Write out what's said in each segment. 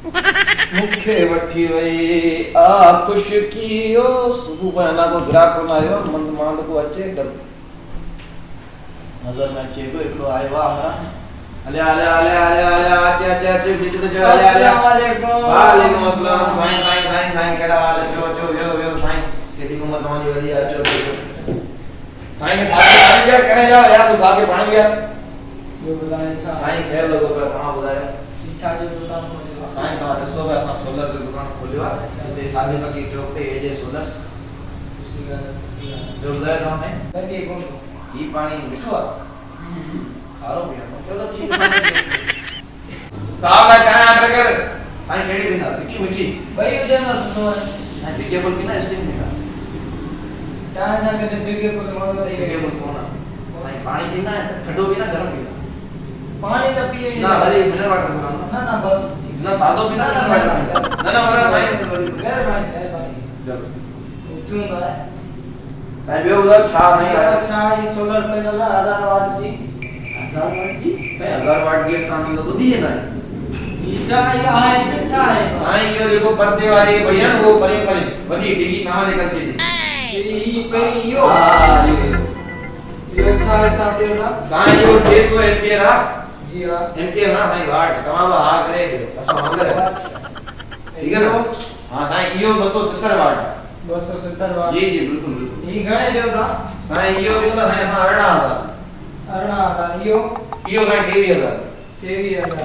मुखे वठी वई आ खुश कियो सुबह पहना को ग्राहक न आयो मंद मांद को अचे डब नजर में अचे को एकड़ो आयो हमरा अले अले अले अले अले अचे बिच तो जड़ा अले अस्सलाम वालेकुम अस्सलाम साईं साईं साईं साईं केड़ा हाल चो चो यो साईं केडी उम्र तमारी वडी अचो साईं साईं यार करे जाओ यार तू साहब के पानी गया यो बुधाए छा साईं खैर लोगो पर तमा बुधायो इच्छा जो दुकान खोलियो साईं तमा ॾिसो त असां सोलर जो दुकान खोलियो आहे हिते सादी पकी चौक ते एजे सोलर्स सुसी ॻाल्हि जो ॿुधायो तव्हां साईं लॻे कोन थो ही पानी मिठो आहे खारो पीअणो चलो ठीक है साहब का चाय ऑर्डर कर साईं केड़ी पीना मिठी मिठी भई हुजन सुठो आहे साईं बिके बोल पीना स्टीम पीना चाय सां गॾु बिके कोन मांगो ॾेई बिके बोल कोन साईं पानी पीना है ठंडो पीना गरम पीना पानी त पिए ना भले मिनरल वाटर पीना ना बस ना सादो पीना ना वाटर पीना ना मतलब भाई मेहरबानी चलो चूं है साईं बियो ॿुधायो छा नहीं आया अच्छा ये सोलर पैनल 1000 वाट जी 1000 वाट जी साईं 1000 वाट जी सामने तो बुधी है ना ये चाय आहे न चाय साईं यो देखो पर्दे वाले भैया वो परे परे बड़ी डिगी नाम लेकर के ये पे यो हां यो चाय साडे ना साईं यो 600 एंपियर आ जी हां एंपियर ना साईं वाट तमाम हा करे असां मंगर ठीक है ना हां साईं यो 270 वाट 270 वाट जी जी बिल्कुल बिल्कुल ये घणे ॾियो था साईं यो भी ना साईं हां 18 यो साईं 23000 जी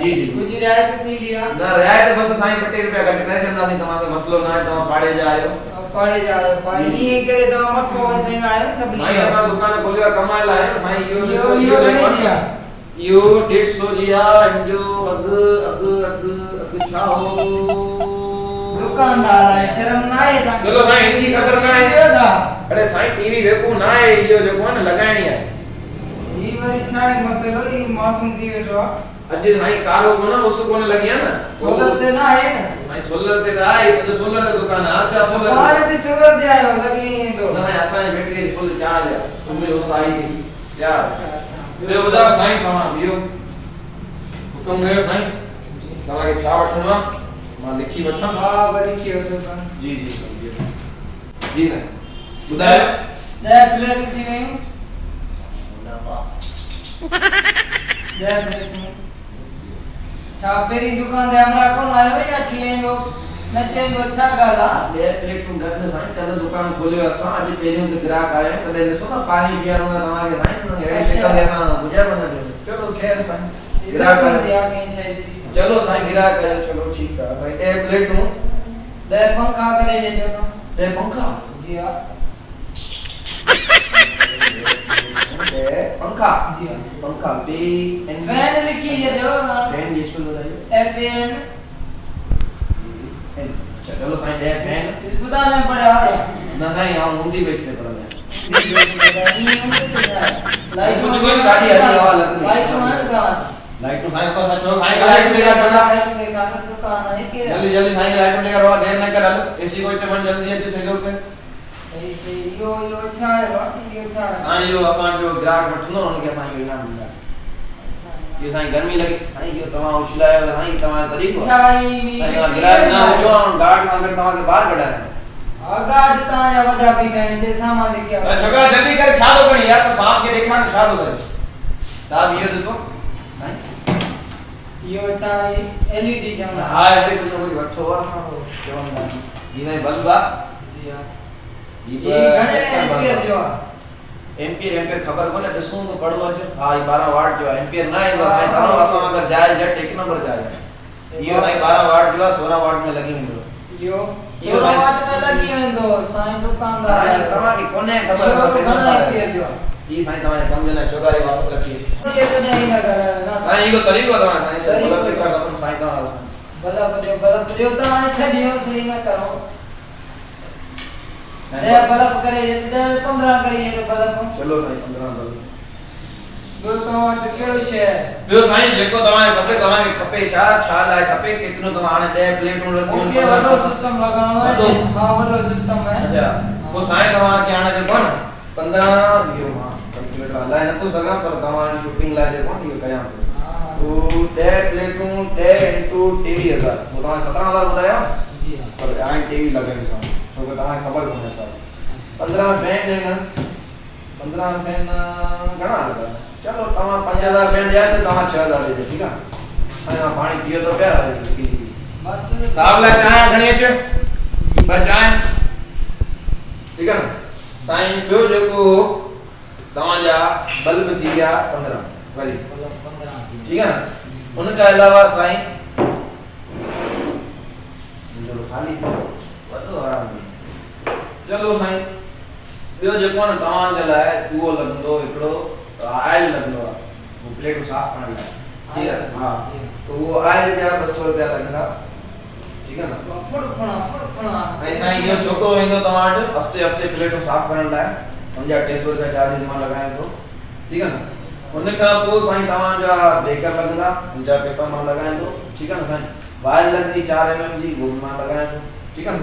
जी कुछ रियायत थी लिया ना रियायत बस साईं 50 रुपया घट करे चंदा नहीं तमाके मसलो ना है तमा पाड़े जा आयो पड़े जाओ भाई ये करे तो मठो थे आयो सब साईं असा दुकान खोलियो कमाए लाए साईं यो यो घणे दिया यो 150 जिया जो अग छा हो दुकानदार है शर्म ना है चलो साईं हिंदी खबर का है अरे साईं टीवी वेको ना है यो जो कोन लगाणी है ये वरी छा है मसलो ये मौसम थी वेठो अज साईं कारो कोन उस कोन लगी है ना सोलर ते ना है साईं सोलर ते आए तो सोलर की दुकान है अच्छा सोलर हमारे भी सोलर दे आयो लगी तो ना असा बैटरी फुल चार्ज है तुम उस आई यार अच्छा बे बता साईं तमा बियो हुकुम कयो साईं तमा के छा वठणो मां लिखी वठा हां वरी की हो तो जी जी जी ना बुधायो दे प्लेट थी गई दे प्लेट छा पेरी दुकान दे हमरा कोन आयो या खिलेंगो नचेंगो छा गाला बे प्लेट तू घर में साईं कल दुकान खोलियो असा आज पेरियों के ग्राहक आए तदे ॾिसो ना पानी पियानो तमा के साईं एड़ी शिकल दे असा बुझा बन चलो खैर साईं ग्राहक दिया के छे चलो साईं ग्राहक आयो चलो ठीक है भाई ए प्लेट नु दे पंखा करे जे तो ए पंखा जी हां ए पंखा जी हां पंखा बी एन फैन लिखी जे दो फैन ये स्पेल बताइए एफ एन चलो साईं दे फैन इस बुदा में पड़ा ना साईं हम हिंदी बेचते पड़ा लाइट कुछ कोई गाड़ी आती हवा लगती लाइट में का लाइट तो साईं को सचो साईं का लाइट लेकर चला दुकान है के जल्दी जल्दी साईं लाइट लेकर रहो देर न कर एसी कोई टेबल जल्दी जल्दी से जोड़ के सही सही यो छा है यो छा साईं यो असा जो ग्राहक वठनो उनके साईं यो इनाम मिला ये साईं गर्मी लगी साईं यो तमा उछलायो साईं तमा तरीको साईं मी साईं ग्राहक ना जो गार्ड ना कर तमा के बाहर कढाए गार्ड ता या वदा पीछे दे सामान लेके आओ झगड़ा जल्दी कर छा दो करी यार तो सांप के देखा छा दो करे साहब ये देखो साईं यो चाय एलईडी जमा हां ऐसे कुछ कोई वठो असा जवान ये नहीं बल्बा जी हां ये घणे एम्पियर जो एम्पियर खबर कोने ॾिसूं तो पढ़ो अज हां 12 वाट जो एम्पियर ना है भाई तमाम असां अगर जाए जट एक नंबर जाए ये भाई 12 वाट जो 16 वाट में लगी वेंदो यो 16 वाट में लगी वेंदो साईं दुकानदार साईं तमा की कोने खबर घणे एम्पियर जो ये साईं तमा कम जना चौगारी वापस रखी ये तो नहीं लगा साईं को तरीको तमा साईं मतलब के का अपन साईं तमा बल्ब जो तो छडियो सही ना करो दे बल्ब करे 15 करिए तो बल्ब चलो साईं 15 बल्ब दो तो केड़ो छे बियो साईं जेको तमा के खपे छा लाए खपे कितनो तमा आने 10 प्लेट नु रखियो ओके वडो सिस्टम लगानो है हां वडो सिस्टम है अच्छा वो साईं तमा के आने जो कोन 15 बियो हां कैलकुलेटर लाए न तो सगा पर तमा शूटिंग लाए जो कोन ये कया तो 10 प्लेटूं 10 into 23,000 वो तव्हां 17,000 ॿुधाया जी हाँ पर हाणे 23 लॻायूं असां छो कि तव्हांखे ख़बर कोन्हे सर 15 फैन आहिनि 15 फैन घणा लॻा चलो तव्हां 5,000 फैन ॾिया त तव्हां 6,000 ॾिजो ठीकु आहे हाणे पाणी पीओ त पिया बस साहब लाइ चांहि खणी अचो ॿ चांहि ठीकु आहे न साईं ॿियो जेको तव्हांजा बल्ब थी विया 15 वरी 15 ठीक है ना उनके अलावा साईं जो खाली वतो आराम चलो साईं ॿियो जेको न तव्हां जे लाइ उहो लॻंदो हिकिड़ो आयल लॻंदो आहे वो प्लेट साफ़ करण लाइ ठीक है हां तो वो आयल जा 200 रुपया लॻंदा ठीक है ना फुड़ ऐं साईं इहो छोकिरो ईंदो तव्हां वटि हफ़्ते प्लेटूं साफ़ करण लाइ हुनजा 300 रुपया चार्जिस मां लॻायां थो ठीक है ना उन खां पोइ साईं तव्हांजा ब्रेकर लॻंदा उनजा पैसा मां लॻायां थो ठीकु आहे न साईं वायर लॻंदी 4 mm जी वो मां लॻायां थो ठीकु आहे न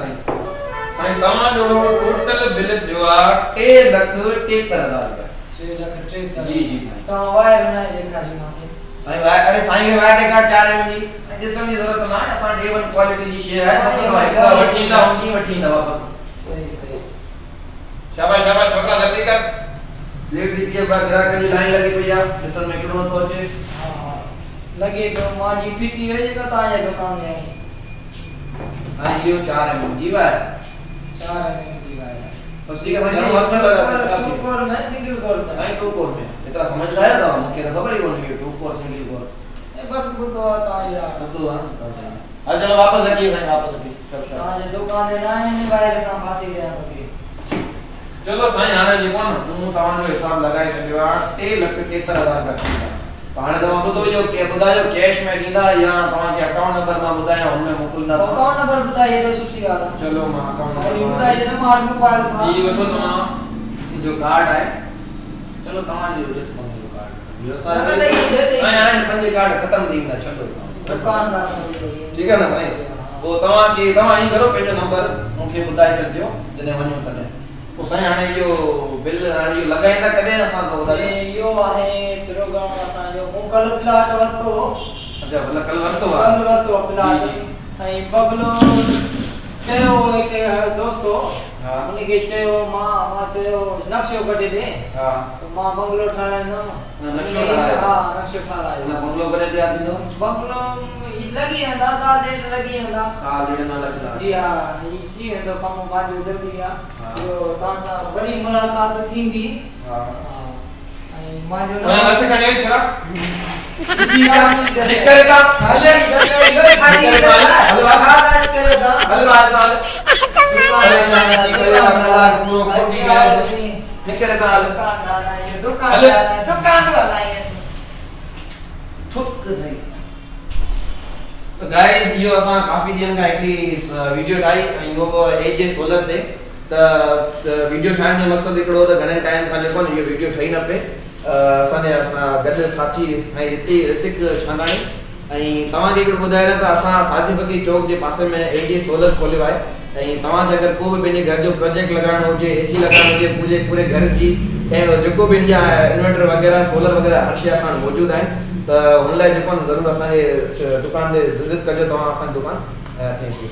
साईं तव्हांजो टोटल बिल जो आहे 3,73,000 रुपया 3,73,000 जी जी साईं तव्हां वायर न ॾेखारी मूंखे साईं वायर अरे साईं खे वायर ॾेखार 4 mm जी साईं ॾिसण जी ज़रूरत न आहे असां A1 क्वालिटी जी शइ आहे असां वठी ईंदा हुनजी वठी ईंदा वापसि सही शाबाश छोकरा जल्दी कर देख दीजिए बा ग्राहक की लाइन लगी भैया ॾिसण में किॾो नथो अचे हां लगे तो माजी पीटी हुई त तव्हांजे दुकान में आई हां इहो 4 mm जी वायर 4 mm की वायर बस ठीक है भाई चलो मत लगा टू कोर में सिंगल कोर में साईं 2 कोर में इतना समझ लाया था मूंखे तो खबर ही कोन्हे कि 2 कोर सिंगल कोर ए बस बुतो तव्हांजी तो हां साईं हां चलो वापस रखिए साईं वापस रखिए तव्हांजे दुकान ते न आहिनि वायर खां फासी विया मूंखे चलो साईं हाणे जेको न मूं तव्हांजो हिसाब लॻाए छॾियो आहे 3,73,000 रुपया थींदा हाणे तव्हां ॿुधो इहो के ॿुधायो कैश में ॾींदा या तव्हांखे अकाउंट नंबर मां ॿुधायां हुन में मोकिलींदा अकाउंट नंबर ॿुधाइए त सुठी ॻाल्हि आहे चलो मां अकाउंट नंबर ॿुधाइए त मां मोबाइल खां ई वठो तव्हां जो कार्ड आहे चलो तव्हांजो ॾिठो मुंहिंजो कार्ड इहो साईं हाणे 5 कार्ड ख़तम थी वेंदा छॾो दुकानदार ठीक है ना साईं पोइ तव्हां ई करो पंहिंजो नंबर मूंखे ॿुधाए छॾिजो जॾहिं वञो तॾहिं पोइ साईं हाणे इहो बिल हाणे इहो लॻाईंदा कॾहिं असां तो ॿुधायो इहो आहे प्रोग्राम असांजो कल प्लाट वरितो अच्छा भला कल वरितो प्लाट ऐं बबलो चयो हिकु दोस्तो हां उनखे चयो मां चयो नक्शो कढी दे हां तो मां बंगलो ठाराईंदुमि नक्शो ठारायो हां नक्शो ठारायो ना बंगलो करे तैयार थींदो बंगलो लगी वेंदा साल ॾेढ लगी वेंदा साल ॾेढ न लॻंदा जी हा ही थी वेंदो कमु पंहिंजो जल्दी आहे हा। इहो तव्हां सां वरी मुलाक़ात थींदी हां ऐं मुंहिंजो मैं हथ खणी आई छड़ा निकल निकल का हले दुकान वाला है ठुक थई तो गाइस इहो असां काफ़ी ॾींहंनि खां हिकिड़ी वीडियो ठाही ऐं उहो एजे सोलर ते त वीडियो ठाहिण जो मक़सदु हिकिड़ो त घणे टाइम खां जेको न इहो वीडियो ठही न पए असां गॾु साथी साईं ऋतिक छांगाणी ऐं तव्हांखे हिकिड़ो ॿुधायां त असां सादी फकी चौक जे पासे में एजे सोलर खोलियो आहे ऐं तव्हांखे अगरि को बि पंहिंजे घर जो प्रोजेक्ट लॻाइणो हुजे एसी लॻाइणो हुजे पूरे घर जी ऐं जेको बि इनजा इन्वर्टर वग़ैरह सोलर वग़ैरह हर शइ असां वटि मौजूदु आहिनि त हुन लाइ जेको न ज़रूरु असांजे दुकान ते विज़िट कजो तव्हां असांजी दुकान थैंक यू